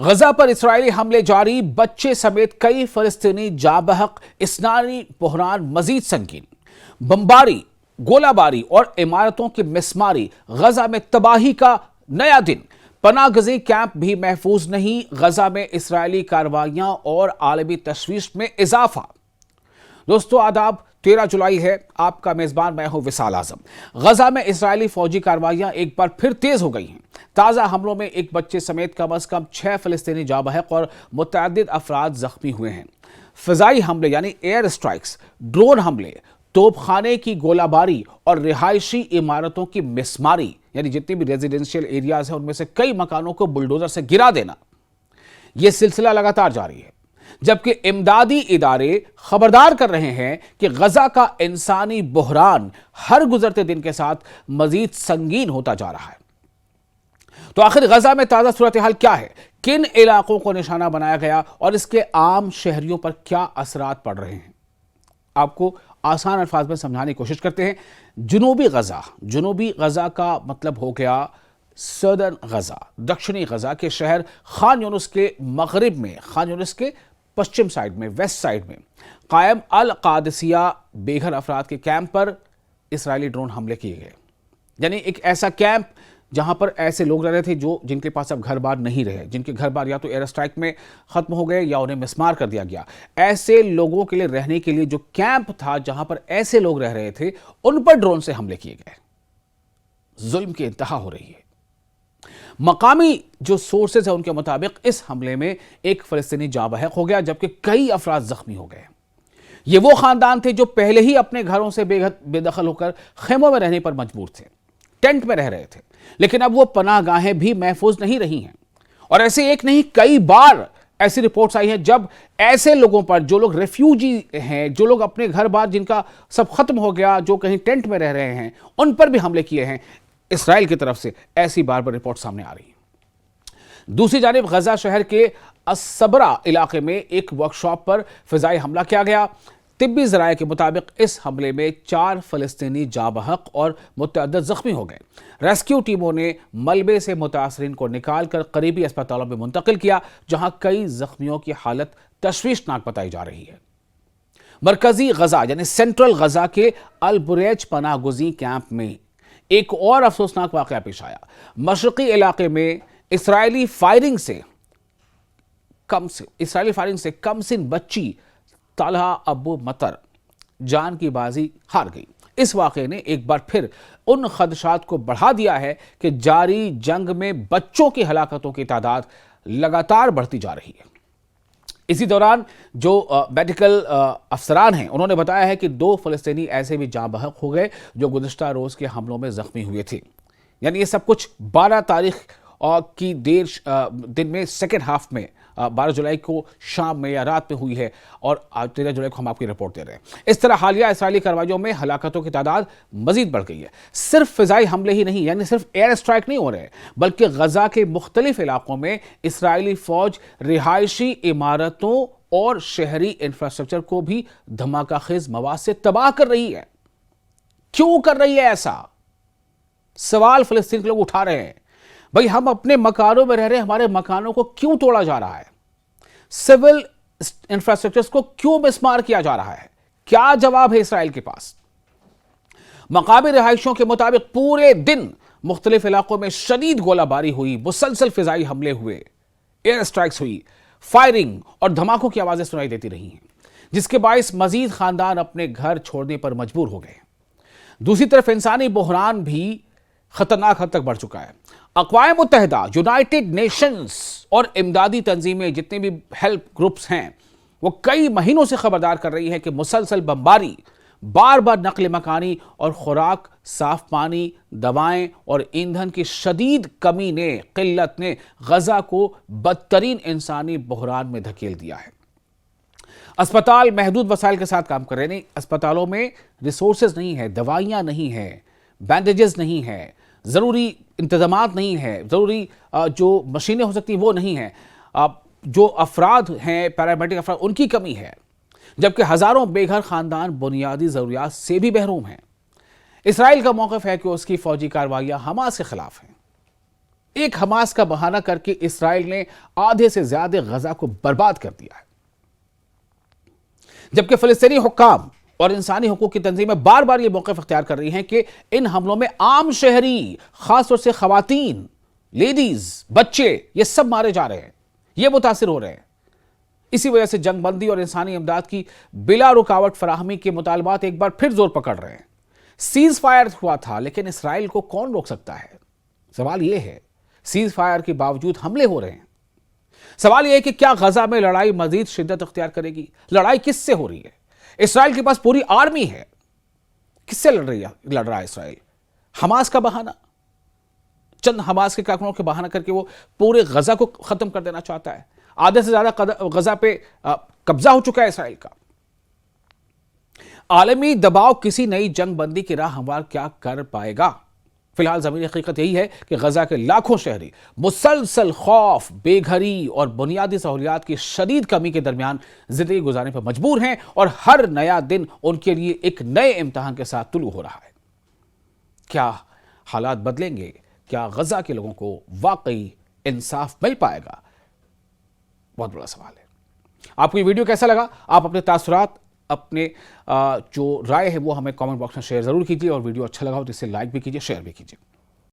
غزہ پر اسرائیلی حملے جاری، بچے سمیت کئی فلسطینی جاں بحق، انسانی بحران مزید سنگین۔ بمباری، گولہ باری اور عمارتوں کی مسماری، غزہ میں تباہی کا نیا دن۔ پناہ گزیں کیمپ بھی محفوظ نہیں، غزہ میں اسرائیلی کارروائیاں اور عالمی تشویش میں اضافہ۔ دوستو آداب، 13 جولائی ہے، آپ کا میزبان میں ہوں وصال اعظم۔ غزہ میں اسرائیلی فوجی کارروائیاں ایک بار پھر تیز ہو گئی ہیں۔ تازہ حملوں میں ایک بچے سمیت کم از کم 6 فلسطینی جاں بحق اور متعدد افراد زخمی ہوئے ہیں۔ فضائی حملے یعنی ایئر اسٹرائکس، ڈرون حملے، توپ خانے کی گولہ باری اور رہائشی عمارتوں کی مسماری، یعنی جتنی بھی ریزیڈنشیل ایریاز ہیں ان میں سے کئی مکانوں کو بلڈوزر سے گرا دینا، یہ سلسلہ لگاتار جاری ہے۔ جبکہ امدادی ادارے خبردار کر رہے ہیں کہ غزہ کا انسانی بحران ہر گزرتے دن کے ساتھ مزید سنگین ہوتا جا رہا ہے۔ تو آخر غزہ میں تازہ صورتحال کیا ہے؟ کن علاقوں کو نشانہ بنایا گیا اور اس کے عام شہریوں پر کیا اثرات پڑ رہے ہیں؟ آپ کو آسان الفاظ میں سمجھانے کی کوشش کرتے ہیں۔ جنوبی غزہ کا مطلب ہو گیا سدرن غزہ، دکشنی غزہ کے شہر خان یونس کے مغرب میں، خان یونس کے پشچم سائیڈ میں، ویسٹ سائیڈ میں قائم القادسیہ بے گھر افراد کے کیمپ پر اسرائیلی ڈرون حملے کیے گئے۔ یعنی ایک ایسا کیمپ جہاں پر ایسے لوگ رہ رہے تھے جن کے پاس اب گھر بار نہیں رہے، جن کے گھر بار یا تو ایئر اسٹرائک میں ختم ہو گئے یا انہیں مسمار کر دیا گیا۔ ایسے لوگوں کے لیے رہنے کے لیے جو کیمپ تھا جہاں پر ایسے لوگ رہ رہے تھے، ان پر ڈرون سے حملے کیے گئے۔ ظلم کی انتہا ہو رہی ہے۔ مقامی جو سورسز ہیں ان کے مطابق اس حملے میں ایک فلسطینی جاں بحق ہو گیا، جبکہ کئی افراد زخمی ہو گئے۔ یہ وہ خاندان تھے جو پہلے ہی اپنے گھروں سے بے دخل ہو کر خیموں میں رہنے پر مجبور تھے، ٹینٹ میں رہ رہے تھے، لیکن اب وہ پناہ گاہیں بھی محفوظ نہیں رہی ہیں۔ اور ایسے ایک نہیں، کئی بار ایسی رپورٹس آئی ہیں جب ایسے لوگوں پر، جو لوگ ریفیوجی ہیں، جو لوگ اپنے گھر بار جن کا سب ختم ہو گیا، جو کہیں ٹینٹ میں رہ رہے ہیں، ان پر بھی حملے کیے ہیں اسرائیل کی طرف سے۔ ایسی بار بار رپورٹ سامنے آ رہی ہیں۔ دوسری جانب غزہ شہر کے الصبرا علاقے میں ایک ورکشاپ پر فضائی حملہ کیا گیا۔ طبی ذرائع کے مطابق اس حملے میں 4 فلسطینی جاں بحق اور متعدد زخمی ہو گئے۔ ریسکیو ٹیموں نے ملبے سے متاثرین کو نکال کر قریبی اسپتالوں میں منتقل کیا، جہاں کئی زخمیوں کی حالت تشویشناک بتائی جا رہی ہے۔ مرکزی غزہ یعنی سینٹرل غزہ کے البریج پناہ گزیں کیمپ میں ایک اور افسوسناک واقعہ پیش آیا۔ مشرقی علاقے میں اسرائیلی فائرنگ سے کم سن بچی طلحہ ابو مطر جان کی بازی ہار گئی۔ اس واقعے نے ایک بار پھر ان خدشات کو بڑھا دیا ہے کہ جاری جنگ میں بچوں کی ہلاکتوں کی تعداد لگاتار بڑھتی جا رہی ہے۔ اسی دوران جو میڈیکل افسران ہیں انہوں نے بتایا ہے کہ 2 فلسطینی ایسے بھی جاں بحق ہو گئے جو گزشتہ روز کے حملوں میں زخمی ہوئے تھے۔ یعنی یہ سب کچھ 12 تاریخ کی دن میں سیکنڈ ہاف میں 12 جولائی کو شام میں یا رات میں ہوئی ہے، اور 13 جولائی کو ہم آپ کی رپورٹ دے رہے ہیں۔ اس طرح حالیہ اسرائیلی کارروائیوں میں ہلاکتوں کی تعداد مزید بڑھ گئی ہے۔ صرف فضائی حملے ہی نہیں، یعنی صرف ایئر اسٹرائک نہیں ہو رہے، بلکہ غزہ کے مختلف علاقوں میں اسرائیلی فوج رہائشی عمارتوں اور شہری انفراسٹرکچر کو بھی دھماکہ خیز مواد سے تباہ کر رہی ہے۔ کیوں کر رہی ہے ایسا؟ سوال فلسطین کے لوگ اٹھا رہے ہیں۔ بھئی ہم اپنے مکانوں میں رہ رہے ہیں، ہمارے مکانوں کو کیوں توڑا جا رہا ہے؟ سول انفراسٹرکچرز کو کیوں مسمار کیا جا رہا ہے؟ کیا جواب ہے اسرائیل کے پاس؟ مقامی رہائشیوں کے مطابق پورے دن مختلف علاقوں میں شدید گولہ باری ہوئی، مسلسل فضائی حملے ہوئے، ایئر اسٹرائکس ہوئی، فائرنگ اور دھماکوں کی آوازیں سنائی دیتی رہی ہیں، جس کے باعث مزید خاندان اپنے گھر چھوڑنے پر مجبور ہو گئے۔ دوسری طرف انسانی بحران بھی خطرناک حد تک بڑھ چکا ہے۔ اقوام متحدہ، یونائٹڈ نیشنز اور امدادی تنظیمیں، جتنے بھی ہیلپ گروپس ہیں، وہ کئی مہینوں سے خبردار کر رہی ہیں کہ مسلسل بمباری، بار بار نقل مکانی اور خوراک، صاف پانی، دوائیں اور ایندھن کی شدید کمی نے، قلت نے غزہ کو بدترین انسانی بحران میں دھکیل دیا ہے۔ اسپتال محدود وسائل کے ساتھ کام کر رہے ہیں۔ اسپتالوں میں ریسورسز نہیں ہے، دوائیاں نہیں ہیں، بینڈیجز نہیں ہیں، ضروری انتظامات نہیں ہیں، ضروری جو مشینیں ہو سکتی وہ نہیں ہیں، جو افراد ہیں پیرامیڈک افراد ان کی کمی ہے، جبکہ ہزاروں بے گھر خاندان بنیادی ضروریات سے بھی محروم ہیں۔ اسرائیل کا موقف ہے کہ اس کی فوجی کارروائیاں حماس کے خلاف ہیں۔ ایک حماس کا بہانہ کر کے اسرائیل نے آدھے سے زیادہ غزہ کو برباد کر دیا ہے، جبکہ فلسطینی حکام اور انسانی حقوق کی تنظیمیں بار بار یہ موقف اختیار کر رہی ہیں کہ ان حملوں میں عام شہری، خاص طور سے خواتین، لیڈیز، بچے، یہ سب مارے جا رہے ہیں، یہ متاثر ہو رہے ہیں۔ اسی وجہ سے جنگ بندی اور انسانی امداد کی بلا رکاوٹ فراہمی کے مطالبات ایک بار پھر زور پکڑ رہے ہیں۔ سیز فائر ہوا تھا، لیکن اسرائیل کو کون روک سکتا ہے؟ سوال یہ ہے، سیز فائر کے باوجود حملے ہو رہے ہیں۔ سوال یہ ہے کہ کیا غزہ میں لڑائی مزید شدت اختیار کرے گی؟ لڑائی کس سے ہو رہی ہے؟ اسرائیل کے پاس پوری آرمی ہے، کس سے لڑ رہا ہے اسرائیل؟ حماس کا بہانہ، چند حماس کے کارکنوں کے بہانہ کر کے وہ پورے غزہ کو ختم کر دینا چاہتا ہے۔ آدھے سے زیادہ غزہ پہ قبضہ ہو چکا ہے اسرائیل کا۔ عالمی دباؤ کسی نئی جنگ بندی کی راہ ہموار کیا کر پائے گا؟ فی الحال زمینی حقیقت یہی ہے کہ غزہ کے لاکھوں شہری مسلسل خوف، بے گھری اور بنیادی سہولیات کی شدید کمی کے درمیان زندگی گزارنے پر مجبور ہیں، اور ہر نیا دن ان کے لیے ایک نئے امتحان کے ساتھ طلوع ہو رہا ہے۔ کیا حالات بدلیں گے؟ کیا غزہ کے لوگوں کو واقعی انصاف مل پائے گا؟ بہت بڑا سوال ہے۔ آپ کو یہ ویڈیو کیسا لگا؟ آپ اپنے تاثرات، اپنے جو رائے ہے وہ ہمیں کامنٹ باکس میں شیئر ضرور کیجیے، اور ویڈیو اچھا لگا ہو تو اسے لائک بھی کیجیے، شیئر بھی کیجیے۔